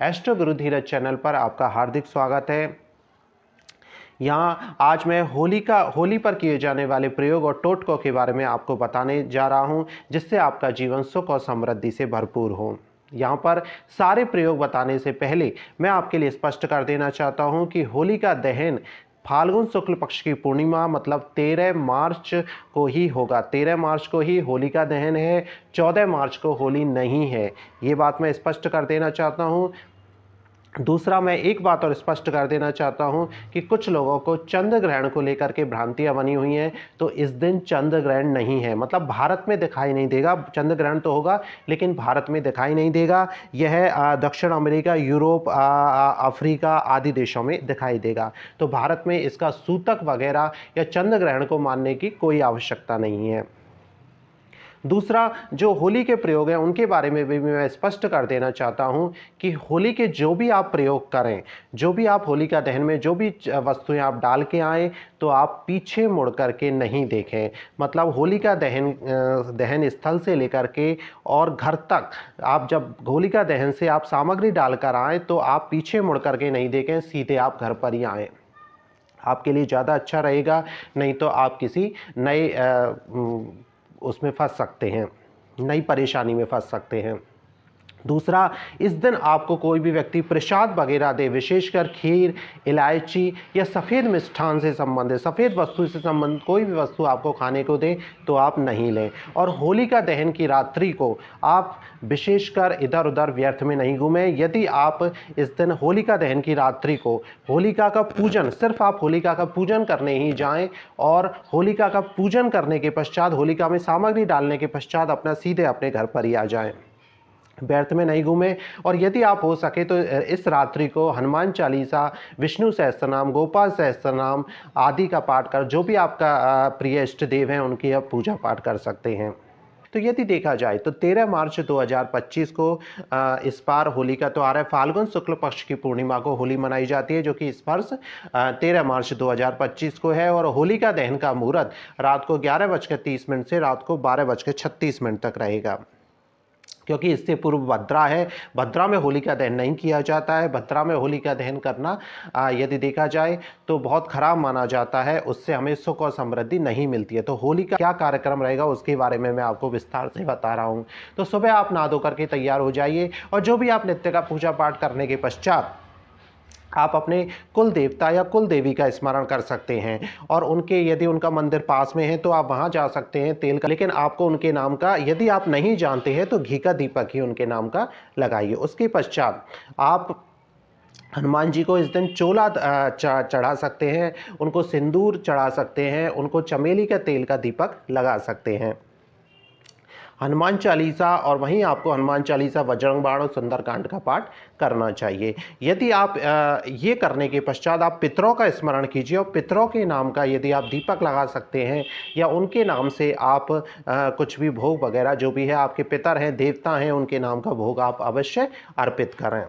Astro गुरु धीरज channel पर आपका हार्दिक स्वागत है। यहाँ आज मैं होली पर किए जाने वाले प्रयोग और टोटकों के बारे में आपको बताने जा रहा हूँ, जिससे आपका जीवन सुख और समृद्धि से भरपूर हो। यहाँ पर सारे प्रयोग बताने से पहले मैं आपके लिए स्पष्ट कर देना चाहता हूँ कि होली का दहन फाल्गुन शुक्ल पक्ष की पूर्णिमा मतलब 13 मार्च को ही होगा। 13 मार्च को ही होली का दहन है, 14 मार्च को होली नहीं है। ये बात मैं स्पष्ट कर देना चाहता हूँ। दूसरा, मैं एक बात और स्पष्ट कर देना चाहता हूं कि कुछ लोगों को चंद्र ग्रहण को लेकर के भ्रांतियां बनी हुई हैं। तो इस दिन चंद्र ग्रहण नहीं है, मतलब भारत में दिखाई नहीं देगा। चंद्र ग्रहण तो होगा लेकिन भारत में दिखाई नहीं देगा। यह दक्षिण अमेरिका, यूरोप, अफ्रीका आदि देशों में दिखाई देगा। तो भारत में इसका सूतक वगैरह या चंद्र ग्रहण को मानने की कोई आवश्यकता नहीं है। दूसरा, जो होली के प्रयोग हैं उनके बारे में भी मैं स्पष्ट कर देना चाहता हूं कि होली के जो भी आप प्रयोग करें, जो भी आप होली का दहन में जो भी वस्तुएं आप डाल के आएँ, तो आप पीछे मुड़ करके नहीं देखें। मतलब होली का दहन स्थल से लेकर के और घर तक आप जब होलिका दहन से आप सामग्री डालकर आएँ तो आप पीछे मुड़ करके नहीं देखें, सीधे आप घर पर ही आएँ। आपके लिए ज़्यादा अच्छा रहेगा, नहीं तो आप किसी नए उसमें फंस सकते हैं, नई परेशानी में फंस सकते हैं। दूसरा, इस दिन आपको कोई भी व्यक्ति प्रसाद वगैरह दे, विशेषकर खीर, इलायची या सफ़ेद मिष्ठान से संबंधित, सफ़ेद वस्तु से संबंधित कोई भी वस्तु आपको खाने को दे तो आप नहीं लें। और होलिका दहन की रात्रि को आप विशेषकर इधर उधर व्यर्थ में नहीं घूमें। यदि आप इस दिन होलिका दहन की रात्रि को होलिका का पूजन, सिर्फ आप होलिका का पूजन करने ही जाएं और होलिका का पूजन करने के पश्चात, होलिका में सामग्री डालने के पश्चात अपना सीधे अपने घर पर ही आ जाएं, व्यर्थ में नहीं घूमें। और यदि आप हो सके तो इस रात्रि को हनुमान चालीसा, विष्णु सहस्त्रनाम, गोपाल सहस्त्रनाम आदि का पाठ कर, जो भी आपका प्रिय इष्ट देव हैं उनकी आप पूजा पाठ कर सकते हैं। तो यदि देखा जाए तो 13 मार्च 2025 को इस बार होली का त्यौहार है। फाल्गुन शुक्ल पक्ष की पूर्णिमा को होली मनाई जाती है, जो कि इस वर्ष 13 मार्च 2025 को है। और होली का दहन का मुहूर्त रात को 11:30 से रात को 12:36 तक रहेगा, क्योंकि इससे पूर्व भद्रा है। भद्रा में होली का दहन नहीं किया जाता है। भद्रा में होली का दहन करना यदि देखा जाए तो बहुत खराब माना जाता है, उससे हमें सुख और समृद्धि नहीं मिलती है। तो होली का क्या कार्यक्रम रहेगा उसके बारे में मैं आपको विस्तार से बता रहा हूँ। तो सुबह आप नहा धो करके तैयार हो जाइए और जो भी आप नित्य का पूजा पाठ करने के पश्चात आप अपने कुल देवता या कुल देवी का स्मरण कर सकते हैं। और उनके, यदि उनका मंदिर पास में है तो आप वहां जा सकते हैं तेल का, लेकिन आपको उनके नाम का, यदि आप नहीं जानते हैं तो घी का दीपक ही उनके नाम का लगाइए। उसके पश्चात आप हनुमान जी को इस दिन चोला चढ़ा सकते हैं, उनको सिंदूर चढ़ा सकते हैं, उनको चमेली का तेल का दीपक लगा सकते हैं। हनुमान चालीसा, और वहीं आपको हनुमान चालीसा, बजरंग बाण और सुंदरकांड का पाठ करना चाहिए। यदि आप ये करने के पश्चात आप पितरों का स्मरण कीजिए और पितरों के नाम का यदि आप दीपक लगा सकते हैं या उनके नाम से आप कुछ भी भोग वगैरह, जो भी है आपके पितर हैं, देवता हैं, उनके नाम का भोग आप अवश्य अर्पित करें।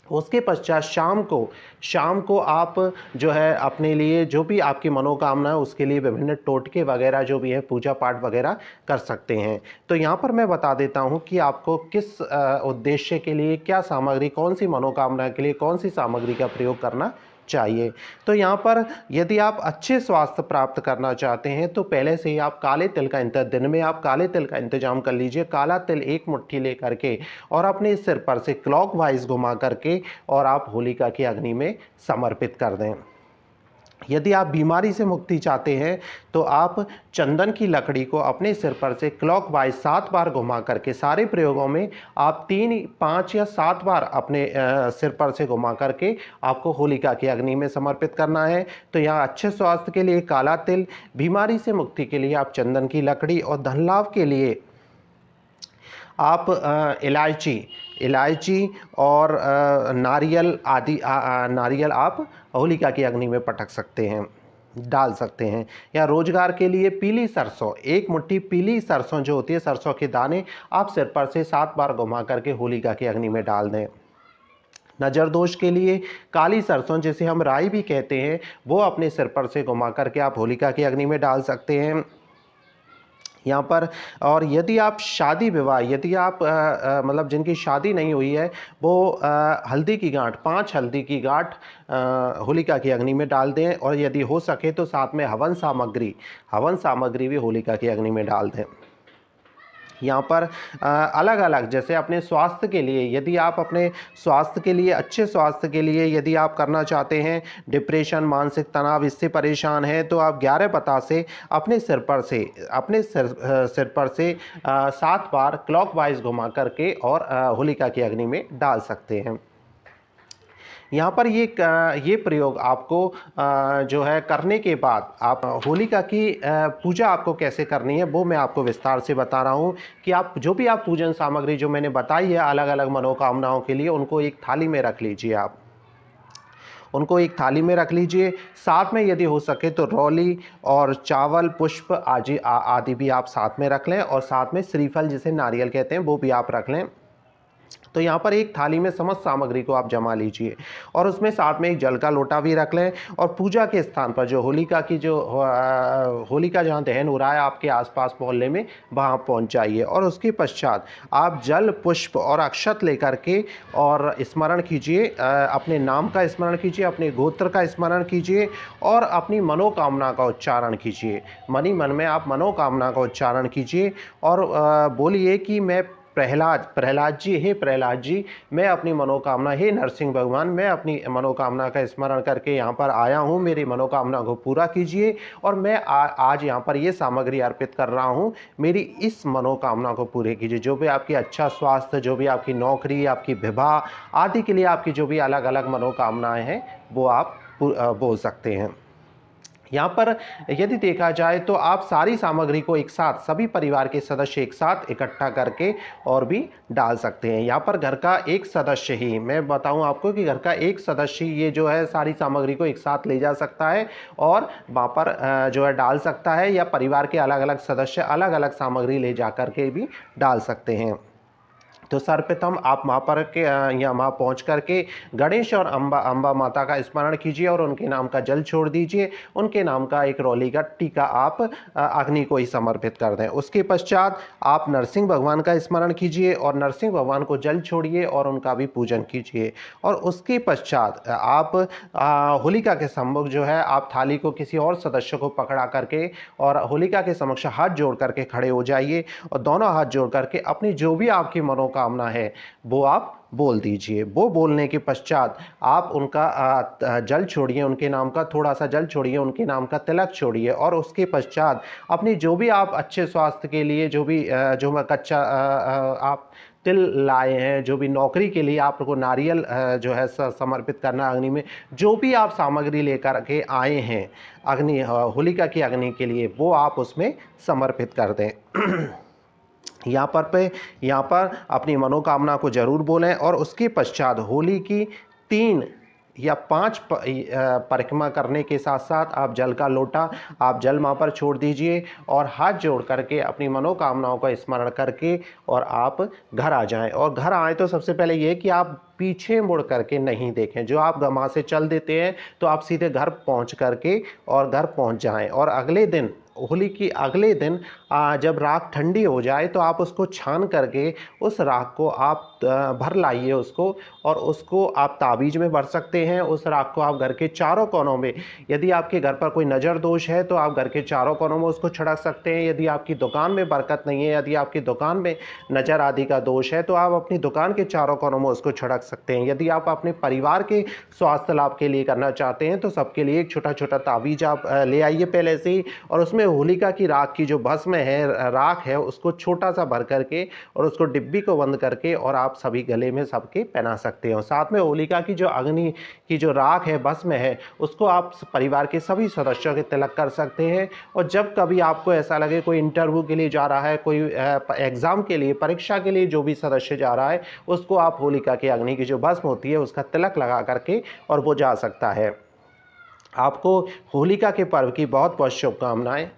उसके पश्चात शाम को आप जो है अपने लिए जो भी आपकी मनोकामना है उसके लिए विभिन्न टोटके वगैरह जो भी है, पूजा पाठ वगैरह कर सकते हैं। तो यहाँ पर मैं बता देता हूँ कि आपको किस उद्देश्य के लिए क्या सामग्री, कौन सी मनोकामना के लिए कौन सी सामग्री का प्रयोग करना चाहिए। तो यहाँ पर यदि आप अच्छे स्वास्थ्य प्राप्त करना चाहते हैं तो पहले से ही आप काले तिल का दिन में आप काले तिल का इंतजाम कर लीजिए। काला तिल एक मुट्ठी ले करके और अपने सिर पर से क्लॉकवाइज घुमा करके और आप होलिका की अग्नि में समर्पित कर दें। यदि आप बीमारी से मुक्ति चाहते हैं तो आप चंदन की लकड़ी को अपने सिर पर से क्लॉकवाइज 7 बार घुमा करके, सारे प्रयोगों में आप 3, 5 या 7 बार अपने सिर पर से घुमा करके आपको होलिका की अग्नि में समर्पित करना है। तो यहाँ अच्छे स्वास्थ्य के लिए काला तिल, बीमारी से मुक्ति के लिए आप चंदन की लकड़ी और धन लाभ के लिए आप इलायची और नारियल आदि नारियल आप होलिका की अग्नि में पटक सकते हैं, डाल सकते हैं। या रोजगार के लिए पीली सरसों, एक मुट्ठी पीली सरसों जो होती है, सरसों के दाने आप सिर पर से 7 बार घुमा करके होलिका की अग्नि में डाल दें। नज़र दोष के लिए काली सरसों, जिसे हम राई भी कहते हैं, वो अपने सिर पर से घुमा करके आप होलिका की अग्नि में डाल सकते हैं। यहाँ पर और यदि आप शादी विवाह यदि आप मतलब जिनकी शादी नहीं हुई है वो हल्दी की गांठ 5 हल्दी की गांठ होलिका की अग्नि में डाल दें, और यदि हो सके तो साथ में हवन सामग्री भी होलिका की अग्नि में डाल दें। यहाँ पर अलग अलग जैसे अपने स्वास्थ्य के लिए, यदि आप अपने स्वास्थ्य के लिए, अच्छे स्वास्थ्य के लिए यदि आप करना चाहते हैं, डिप्रेशन, मानसिक तनाव इससे परेशान हैं, तो आप 11 पत्ता से अपने सिर पर से 7 बार क्लॉकवाइज घुमा करके और होलिका की अग्नि में डाल सकते हैं। यहाँ पर ये प्रयोग आपको जो है करने के बाद आप होलिका की पूजा आपको कैसे करनी है वो मैं आपको विस्तार से बता रहा हूँ कि आप जो भी आप पूजन सामग्री जो मैंने बताई है अलग अलग मनोकामनाओं के लिए, उनको एक थाली में रख लीजिए। आप उनको एक थाली में रख लीजिए। साथ में यदि हो सके तो रौली और चावल, पुष्प आदि भी आप साथ में रख लें, और साथ में श्रीफल जिसे नारियल कहते हैं वो भी आप रख लें। तो यहाँ पर एक थाली में समस्त सामग्री को आप जमा लीजिए, और उसमें साथ में एक जल का लोटा भी रख लें, और पूजा के स्थान पर जो होलिका जहाँ दहन हो रहा है आपके आसपास मोहल्ले में, वहाँ पहुँच जाइए। और उसके पश्चात आप जल, पुष्प और अक्षत लेकर के और स्मरण कीजिए, अपने नाम का स्मरण कीजिए, अपने गोत्र का स्मरण कीजिए, और अपनी मनोकामना का उच्चारण कीजिए। मन ही मन में आप मनोकामना का उच्चारण कीजिए और बोलिए कि मैं प्रहलाद जी, हे प्रहलाद जी, मैं अपनी मनोकामना, हे नरसिंह भगवान, मैं अपनी मनोकामना का स्मरण करके यहाँ पर आया हूँ, मेरी मनोकामना को पूरा कीजिए, और मैं आज यहाँ पर ये सामग्री अर्पित कर रहा हूँ, मेरी इस मनोकामना को पूरे कीजिए। जो भी आपकी अच्छा स्वास्थ्य, जो भी आपकी नौकरी, आपकी विवाह आदि के लिए आपकी जो भी अलग अलग मनोकामनाएं हैं वो आप बोल सकते हैं। यहाँ पर यदि देखा जाए तो आप सारी सामग्री को एक साथ, सभी परिवार के सदस्य एक साथ इकट्ठा करके और भी डाल सकते हैं। यहाँ पर घर का एक सदस्य ही, मैं बताऊँ आपको कि घर का एक सदस्य ही ये जो है सारी सामग्री को एक साथ ले जा सकता है और वहाँ पर जो है डाल सकता है, या परिवार के अलग अलग सदस्य अलग अलग सामग्री ले जा कर के भी डाल सकते हैं। तो सर्वप्रथम आप वहाँ पर या वहाँ पहुँच करके गणेश और अम्बा माता का स्मरण कीजिए और उनके नाम का जल छोड़ दीजिए। उनके नाम का एक रौली का टीका आप अग्नि को ही समर्पित कर दें। उसके पश्चात आप नरसिंह भगवान का स्मरण कीजिए और नरसिंह भगवान को जल छोड़िए और उनका भी पूजन कीजिए। और उसके पश्चात आप होलिका के सम्मुख जो है आप थाली को किसी और सदस्य को पकड़ा करके और होलिका के समक्ष हाथ जोड़ करके खड़े हो जाइए, और दोनों हाथ जोड़ करके अपनी जो भी आपकी मनोकामना है वो आप बोल दीजिए। वो बोलने के पश्चात आप उनका जल छोड़िए, उनके नाम का थोड़ा सा जल छोड़िए, उनके नाम का तिलक छोड़िए, और उसके पश्चात अपनी जो भी आप अच्छे स्वास्थ्य के लिए जो भी कच्चा आप तिल लाए हैं, जो भी नौकरी के लिए आपको नारियल जो है समर्पित करना अग्नि में, जो भी आप सामग्री लेकर के आए हैं अग्नि होलिका की अग्नि के लिए, वो आप उसमें समर्पित कर दें। यहाँ पर अपनी मनोकामना को जरूर बोलें, और उसके पश्चात होली की 3 या 5 परिक्रमा करने के साथ साथ आप जल का लोटा, आप जल वहाँ पर छोड़ दीजिए और हाथ जोड़ करके अपनी मनोकामनाओं का स्मरण करके और आप घर आ जाएं। और घर आएँ तो सबसे पहले ये कि आप पीछे मुड़ करके नहीं देखें। जो आप वहाँ से चल देते हैं तो आप सीधे घर पहुँच करके और घर पहुँच जाएं। और अगले दिन, होली की अगले दिन जब राख ठंडी हो जाए तो आप उसको छान करके उस राख को आप भर लाइए उसको, और उसको आप ताबीज में भर सकते हैं। उस राख को आप घर के चारों कोनों में, यदि आपके घर पर कोई नज़र दोष है तो आप घर के चारों कोनों में उसको छिड़क सकते हैं। यदि आपकी दुकान में बरकत नहीं है, यदि आपकी दुकान में नज़र आदि का दोष है तो आप अपनी दुकान के चारों कोनों में उसको छिड़क सकते हैं। यदि आप अपने परिवार के स्वास्थ्य लाभ के लिए करना चाहते हैं तो सबके लिए एक छोटा छोटा ताबीज आप ले आइए पहले से ही, और उसमें होलिका की राख की जो भस्म है, राख है, उसको छोटा सा भर करके और उसको डिब्बी को बंद करके और आप सभी गले में सबके पहना सकते हो। साथ में होलिका की जो अग्नि की जो राख है, भस्म है, उसको आप परिवार के सभी सदस्यों के तिलक कर सकते हैं। और जब कभी आपको ऐसा लगे कोई इंटरव्यू के लिए जा रहा है, कोई एग्ज़ाम के लिए, परीक्षा के लिए जो भी सदस्य जा रहा है, उसको आप होलिका की अग्नि की जो भस्म होती है उसका तिलक लगा करके और वो जा सकता है। आपको होलिका के पर्व की बहुत बहुत शुभकामनाएं।